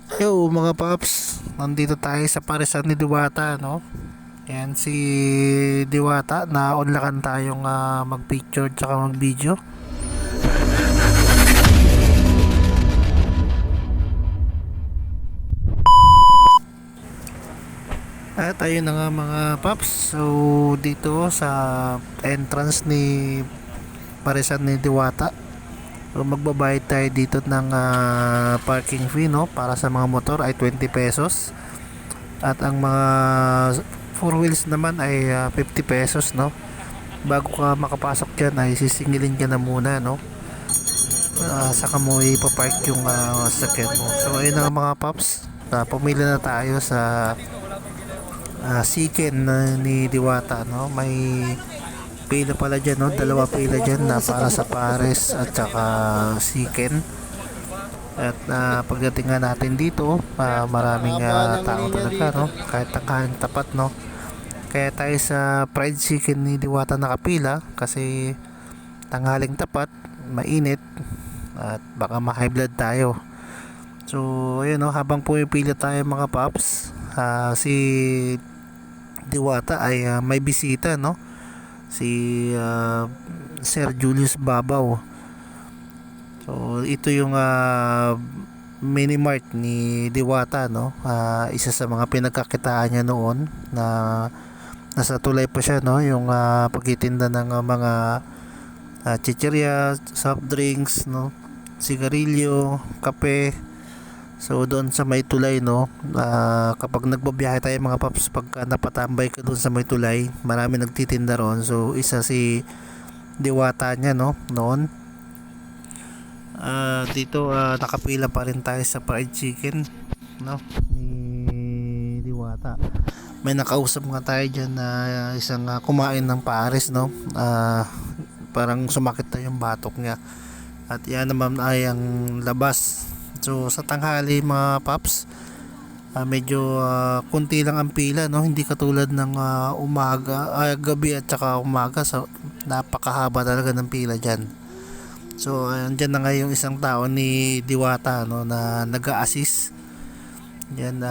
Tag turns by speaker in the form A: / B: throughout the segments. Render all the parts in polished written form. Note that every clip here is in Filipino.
A: Yo mga paps, nandito tayo sa parisan ni Diwata, no? Yan si Diwata, na unlakan tayong mag-picture tsaka mag-video. At ayun na nga mga paps, so dito sa entrance ni parisan ni Diwata, so magbabayad tayo dito ng parking fee, no? Para sa mga motor ay 20 pesos. At ang mga four wheels naman ay 50 pesos, no? Bago ka makapasok dyan ay sisingilin ka na muna, no? Saka mo ipapark yung sasakyan mo. So ayun na mga paps, pumili na tayo sa Siken ni Diwata, no? May pila pala dyan, no? Dalawa pila dyan na para sa Pares at saka Siken. At pagdating nga natin dito, maraming tao talaga, no? Kahit tanghaling tapat, no? Kaya tayo sa fried chicken ni Diwata nakapila kasi tanghaling tapat, mainit at baka ma-high blood tayo. So ayun, no, habang pumipila tayo mga paps, si Diwata ay may bisita, no? Si Sir Julius Babaw. So ito yung mini mart ni Diwata, no? Isa sa mga pinagkakitaan niya noon na nasa tulay pa siya, no? Yung pagtitinda ng mga chichirya, soft drinks, no? Sigarilyo, kape. So doon sa may tulay, no? Kapag nagbabiyahe tayo mga paps, pag napatambay ka doon sa may tulay, marami nagtitinda ron. So isa si Diwata niya, no? Noon. Dito nakapila pa rin tayo sa fried chicken, no? Ni Diwata. May nakausap nga tayo dyan na isang kumain ng pares, no? Parang sumakit na yung batok niya. At yan naman ay ang labas. So sa tanghali mga paps, medyo kunti lang ang pila, no? Hindi katulad ng gabi at saka umaga. So napakahaba talaga ng pila dyan. So andyan na nga yung isang tao ni Diwata, no, na nag-a-assist. Yan,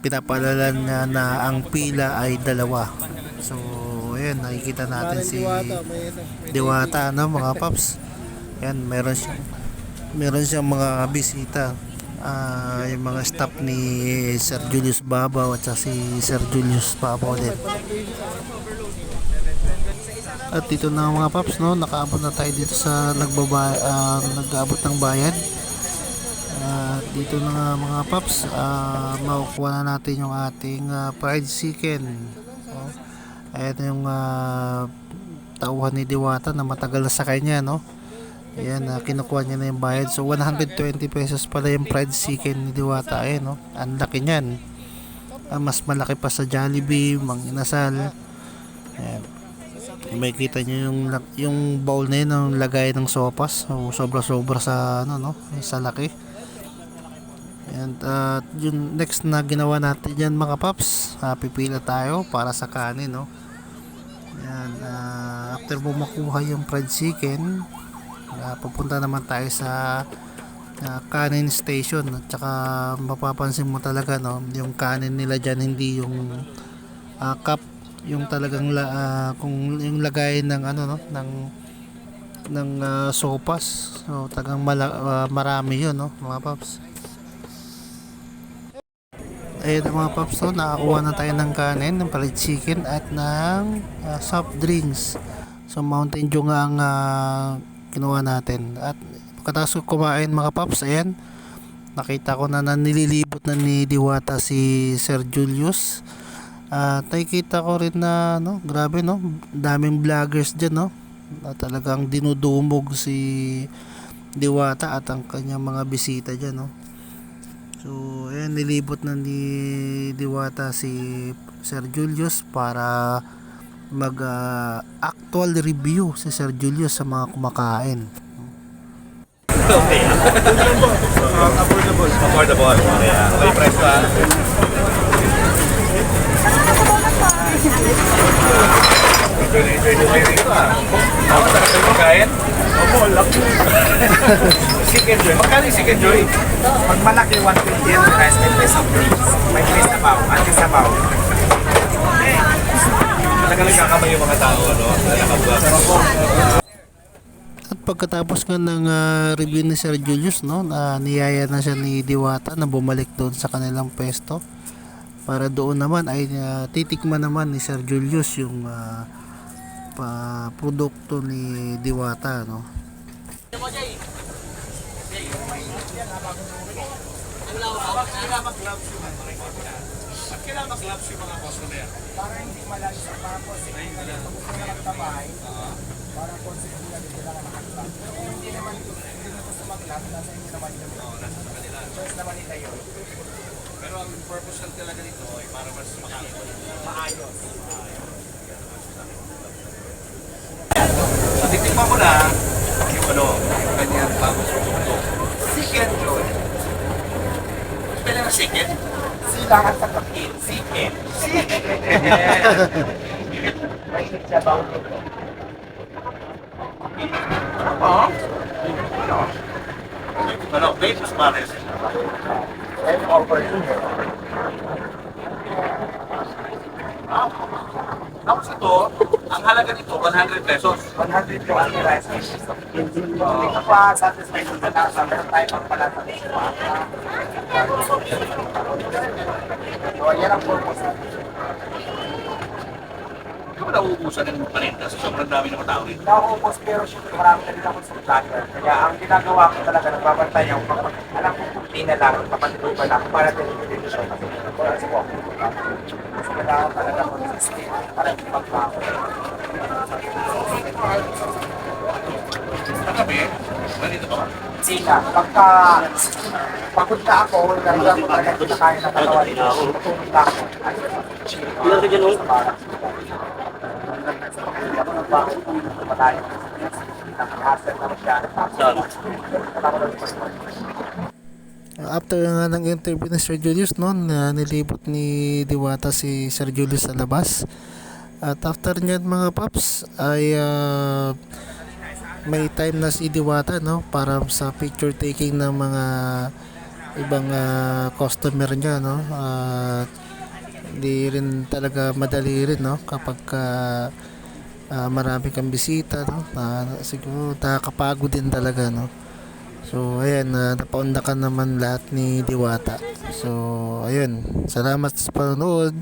A: pinapalalan niya na ang pila ay dalawa. So ayan, nakikita natin si Diwata, no, mga paps. Yan, meron siyang mga bisita, yung mga staff ni Sir Julius Babaw at si Sir Julius Babaw din. At dito na mga paps, no, nakaabot na tayo dito sa nag-aabot ng bayad. Dito na nga mga paps, makukuha na natin yung ating fried chicken. No? Ayan yung tauhan ni Diwata na matagal na sa kanya, no. Ayan, kinukuha niya na yung bayad. So 120 pesos pala yung fried chicken ni Diwata. Ayan, no, ang laki niyan. Mas malaki pa sa Jollibee, Mang Inasal. Ayan, may kita nyo yung bowl na yun, yung lagay ng sopas. So, sobra sa ano, no, sa laki. And yung next na ginawa natin dyan mga paps, pipila tayo para sa kanin, no. Ayan, after mo makuha yung fried chicken, pupunta naman tayo sa kanin station. At saka mapapansin mo talaga, no, yung kanin nila dyan hindi yung cup, yung talagang kung yung lagay ng ano, no, ng sopas. So tagang marami yun, no, mga paps. Ayun mga paps, so nakakuha na tayo ng kanin, ng fried chicken at ng soft drinks. So Mountain Dew nga ang kinuha natin. At pagkatapos ko kumain mga paps, ayan, nakita ko na nililibot na ni Diwata si Sir Julius. Nakikita ko rin na, no, grabe, no, daming vloggers dyan, no, na talagang dinudumog si Diwata at ang kanyang mga bisita dyan, no. So ayan, nilibot na ni Diwata si Sir Julius para mag actual review si Sir Julius sa mga kumakain.
B: Okay. Affordable. Affordable. Yeah. May price pa. Enjoy kayo rito ah. Ako talaga kain? Ako, laki. Chicken Joy. Magkano yung Chicken Joy?
C: Pag malaki, 120 yan. Rice may place of drinks. May place na baw. Antes sa baw.
B: Talagang nagkakamay yung mga tao, ano? Nakabukas.
A: At pagkatapos nga ng review ni Sir Julius, no, na niyaya na siya ni Diwata na bumalik doon sa kanilang pwesto para doon naman ay titikman naman ni Sir Julius yung produkto ni Diwata, no.
B: Kailangan mag-gloves yung mga customer.
C: Para hindi malayo sa purpose, hindi na magtabay. Para concept nila din kailangan nakakita. Pero kung hindi naman gusto mag-lab, nasa inyo naman yun.
B: Nasa kanila.
C: Choice naman nila yun.
B: Pero ang purpose lang talaga nito ay para mas makakita.
C: Maayos.
B: So, titikman ko na yung ano, kanyang bagong produkto.
C: Chicken Joy.
B: Pwede na chicken?
C: Silang at tatakil.
B: Chicken.
C: May siya baw dito.
B: Ano? Famous Pares.
C: And offer you.
B: Tapos ito, ang halaga nito, 100 pesos.
C: 100 yung ang rice. Hindi ka pa satisfied sa lasa. Meron tayo pang pala sa lasa. So, yan ang purpose.
B: Hindi ko nauubusan ng paninda sa sobrang dami ng tao rito.
C: Naubos pero syempre marami na din akong supplier. Kaya ang ginagawa ko talaga, nagbabantay ako kapag alam ko kunti na lang, kapatid lang para din siya kasi wala si Wong. Kasi kailangan talaga consistent para hindi magbago.
B: Katabi, ganito ba?
C: Sina, pagod na ako, nariyan ko talaga hindi na kaya na katawan nito. Tutulog na ako. Ilan ka dyan, sa barak. Sa pagod ako nagbago kung malayo. Nakahasal na siya.
A: After nga ng interview ni Sir Julius, no, na nilibot ni Diwata si Sir Julius sa labas. At after niyan mga paps ay may time na si Diwata, no, para sa picture taking ng mga ibang customer niya, no. Hindi rin talaga madali rin, no, kapag marami kang bisita, no, siguro nakakapagod din talaga, no. So ayan, napaundakan naman lahat ni Diwata. So ayun, salamat sa panonood.